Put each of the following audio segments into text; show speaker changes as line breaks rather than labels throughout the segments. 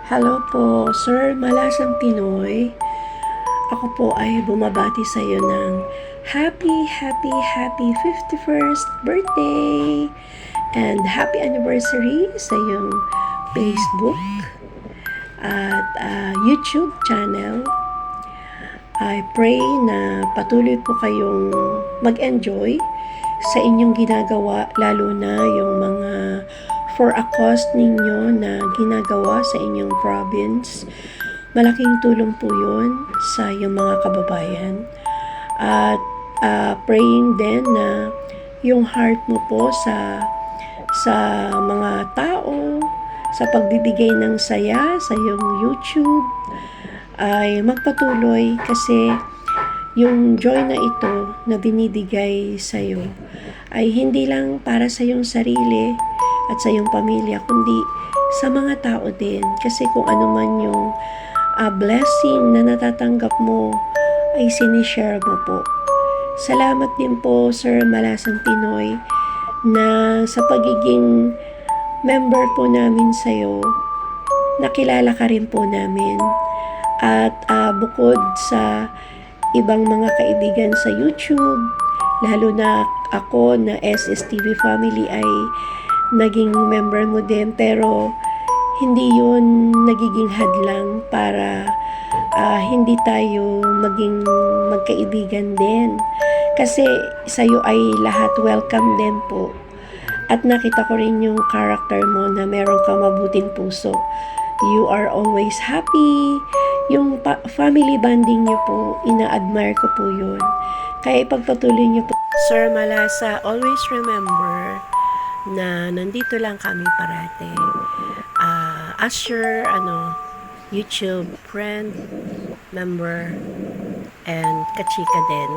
Hello po, Sir Malasang Pinoy. Ako po ay bumabati sa iyo ng happy 51st birthday and happy anniversary sa iyong Facebook at YouTube channel. I pray na patuloy po kayong mag-enjoy sa inyong ginagawa, lalo na yung mga for a cause ninyo na ginagawa sa inyong province. Malaking tulong po yun sa iyong mga kababayan. At praying din na yung heart mo po sa mga tao, sa pagbibigay ng saya sa iyong YouTube ay magpatuloy, kasi yung joy na ito na binibigay sa iyo ay hindi lang para sa iyong sarili at sa iyong pamilya, kundi sa mga tao din. Kasi kung ano man yung blessing na natatanggap mo ay sinishare mo po. Salamat din po, Sir Malasang Pinoy, na sa pagiging member po namin sa iyo, nakilala ka rin po namin. At bukod sa ibang mga kaibigan sa YouTube, lalo na ako na SSTV family ay naging member mo din, pero hindi yun nagiging hadlang para hindi tayo maging magkaibigan din. Kasi sa'yo ay lahat welcome din po. At nakita ko rin yung character mo na meron kang mabuting puso. You are always happy. Yung family bonding niyo po, ina-admire ko po yun. Kaya ipagpatuloy niyo po. Sir Malasa, always remember na nandito lang kami parate. As your YouTube friend, member, and kachika din.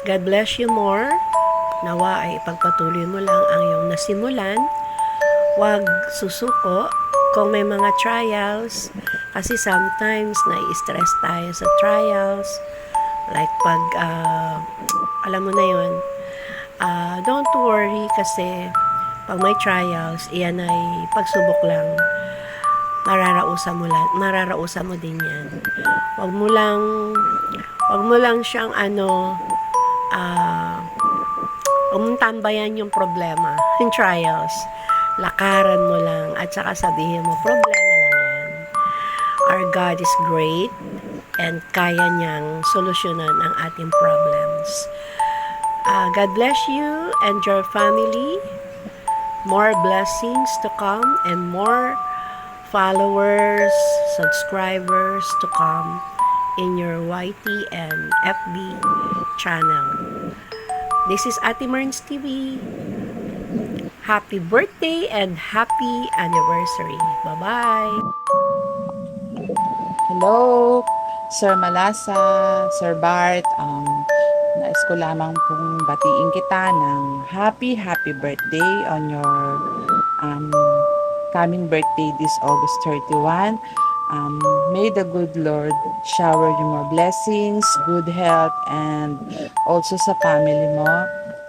God bless you more. Nawa ay ipagpatuloy mo lang ang iyong nasimulan. Huwag susuko kung may mga trials, kasi sometimes nai-stress tayo sa trials, like pag alam mo na yun. Don't worry, kasi pag may trials, iyan ay pagsubok lang. Mararausan mo din yan. Wag mo lang siyang huwag mong tambayan yung problema, yung trials. Lakaran mo lang at saka sabihin mo, problema lang yan. Our God is great and kaya niyang solusyonan ang ating problems. God bless you and your family. More blessings to come and more followers, subscribers to come in your YT and FB channel. This is Ate Merns TV. Happy birthday and happy anniversary. Bye-bye.
Hello, Sir Malasa, Sir Bart. Nais ko lamang pong batiin kita ng happy birthday on your coming birthday this August 31. May the good Lord shower you more blessings, good health, and also sa family mo.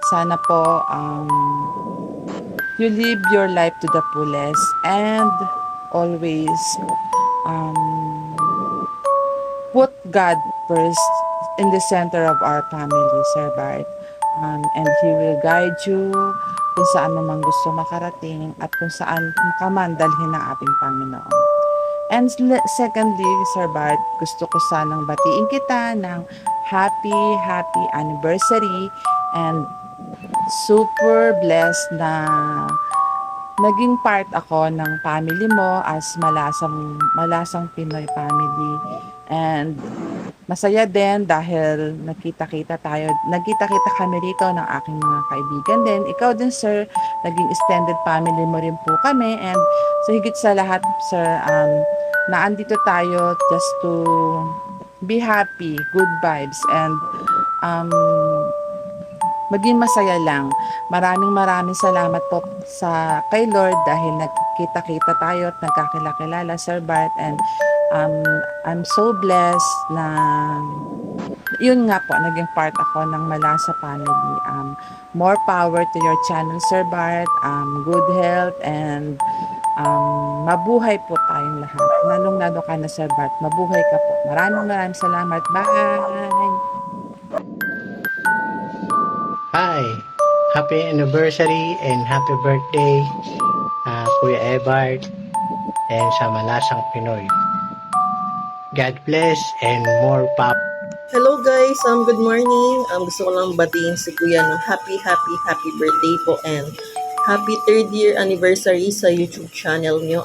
Sana po you live your life to the fullest and always put God first in the center of our family, Sir Bart. And He will guide you kung saan mo man gusto makarating at kung saan ka man dalhin ng ating Panginoon. And secondly, Sir Bart, gusto ko sanang batiin kita ng happy anniversary and super blessed na naging part ako ng family mo as Malasang Pinoy family. And masaya din dahil nagkita-kita kami rito ng aking mga kaibigan din. Ikaw din, sir, naging extended family mo rin po kami. And so higit sa lahat, sir, naandito tayo just to be happy, good vibes, and maging masaya lang. Maraming salamat po kay Lord dahil nagkita-kita tayo at nagkakilala, Sir Bart. And I'm so blessed na yun nga po, naging part ako ng Malasa family. More power to your channel, Sir Bart. Good health and Mabuhay po tayong lahat. Lalong-lalo ka na, Sir Bart. Mabuhay ka po. Maraming salamat. Bye!
Hi! Happy anniversary and happy birthday, Kuya Ebert and sa Malasang Pinoy. God bless and more power.
Hello guys, good morning. Gusto ko lang batiin si Kuya ng happy birthday po and happy 3rd year anniversary sa YouTube channel nyo.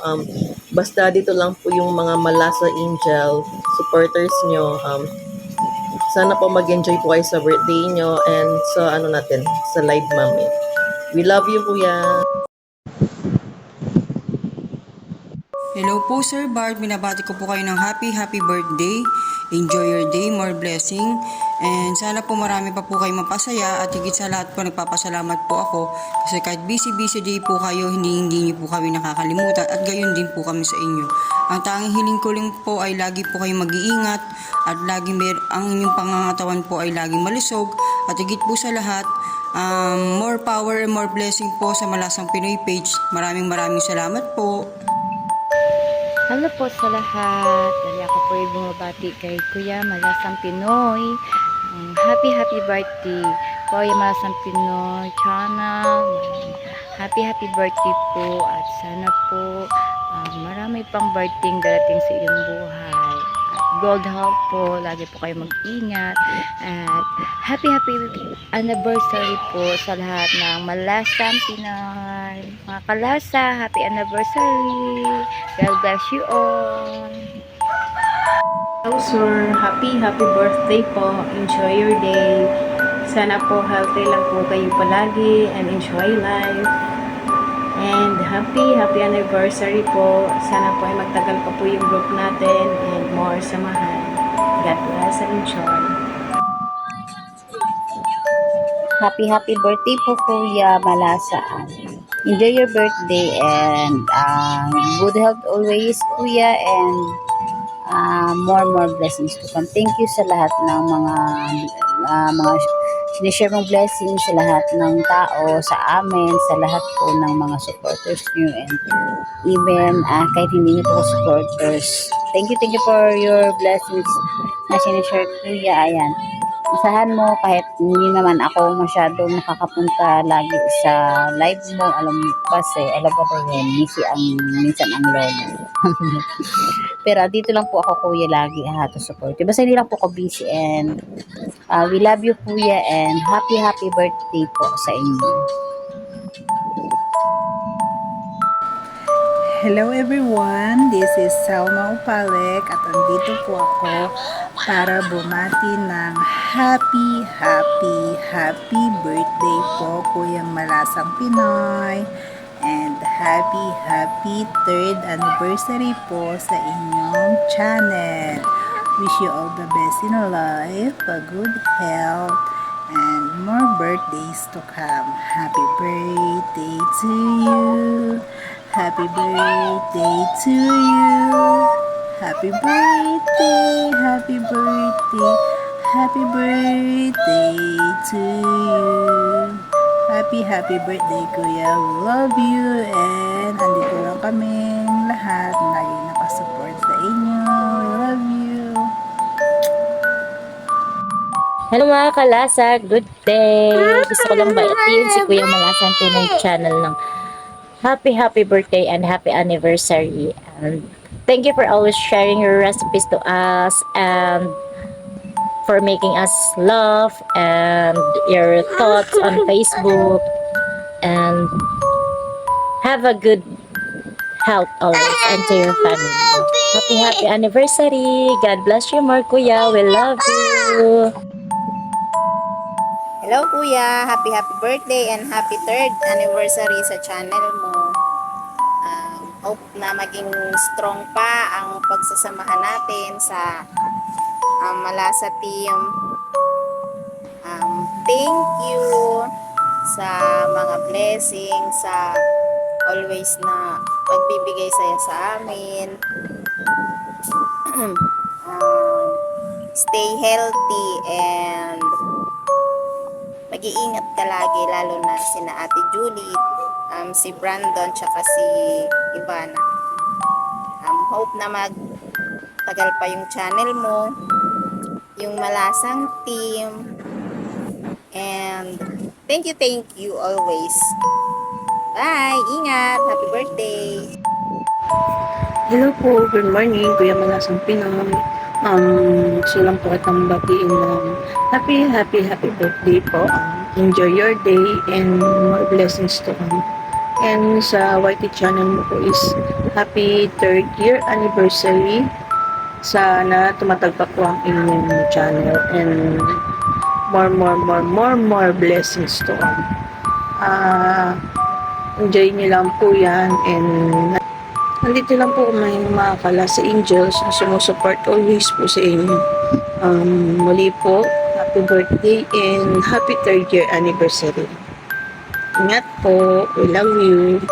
Basta dito lang po yung mga Malasa Angel supporters nyo. Sana po mag-enjoy po kayo sa birthday nyo and sa natin, sa live mami. We love you Kuya.
Hello po Sir Bart, binabati ko po kayo ng happy birthday. Enjoy your day, more blessing. And sana po marami pa po kayo mapasaya at higit sa lahat po nagpapasalamat po ako kasi kahit busy day po kayo, hindi niyo po kami nakakalimutan at gayon din po kami sa inyo. Ang tanging hiling ko lang po ay lagi po kayong mag-iingat at ang inyong pangangatawan po ay laging malusog at higit po sa lahat, more power and more blessing po sa Malasang Pinoy page. Maraming salamat po.
Hello po sa lahat. Dali ako po ay bumabati kay Kuya Malasang Pinoy. Happy birthday Kuya Malasang Pinoy channel. Happy birthday po at sana po marami pang birthday darating sa iyong buhay. Gold health po, lagi po kayo mag-ingat at happy anniversary po sa lahat ng Malasang Pinoy. Mga kalasa, happy anniversary. God bless you all.
Hello sir, happy birthday po. Enjoy your day. Sana po healthy lang po kayo palagi and enjoy life. And happy anniversary po. Sana po ay magtagal pa po yung group natin and more samahan. God bless and enjoy.
Happy birthday po Kuya Malasa. Enjoy your birthday and good health always Kuya and more blessings to come. Thank you sa lahat ng mga sinishare mong blessings sa lahat ng tao, sa amin, sa lahat po ng mga supporters nyo and even kahit hindi nyo po supporters. Thank you for your blessings na sinishare Kuya. Ayan. Asahan mo kahit hindi naman ako masyadong nakakapunta lagi sa live mo, alam mo kasi alam ko rin minsan ang lolo. Pero dito lang po ako Kuya lagi to support. Basta hindi lang po ako busy and we love you Kuya and happy birthday po sa inyo.
Hello everyone, this is Salma Upalek at andito po ako para bumati ng happy birthday po Kuya Malasang Pinoy and happy 3rd anniversary po sa inyong channel. Wish you all the best in life, a good health, and more birthdays to come. Happy birthday to you. Happy birthday to you. Happy birthday to you. Happy birthday Kuya. We love you and andito lang kaming lahat lagi nakasupport sa inyo. We love you.
Hello mga kalasa, good day! Gusto ko lang baitin si Kuya Malasang Pinoy channel ng happy birthday and happy anniversary. And thank you for always sharing your recipes to us and for making us laugh and your thoughts on Facebook and have a good health always and to your family. Happy anniversary! God bless you more Kuya, we love you!
Hello Kuya, happy birthday and happy 3rd anniversary sa channel mo. Hope na maging strong pa ang pagsasamahan natin sa Malasa team. Thank you sa mga blessings, sa always na pagbibigay saya sa amin. Stay healthy and mag-iingat ka lagi, lalo na sina Ate Julie, si Brandon tsaka si Ivana. Hope na magtagal pa yung channel mo, yung Malasang team. And thank you always. Bye! Ingat! Happy birthday!
Hello po, good morning, Kuya Malasang Pinoy. Gusto lang po kitang batiin ng happy birthday po. Enjoy your day and more blessings to come. And sa YT channel mo po is happy 3rd year anniversary. Sana tumatagpak po ang inyong channel and more blessings to come. Enjoy niyo lang po yan and nandito lang po may mga Kalasa Angels na sumusupport always po sa inyo. Muli po, happy birthday and happy 3rd year anniversary. Ingat po. We love you.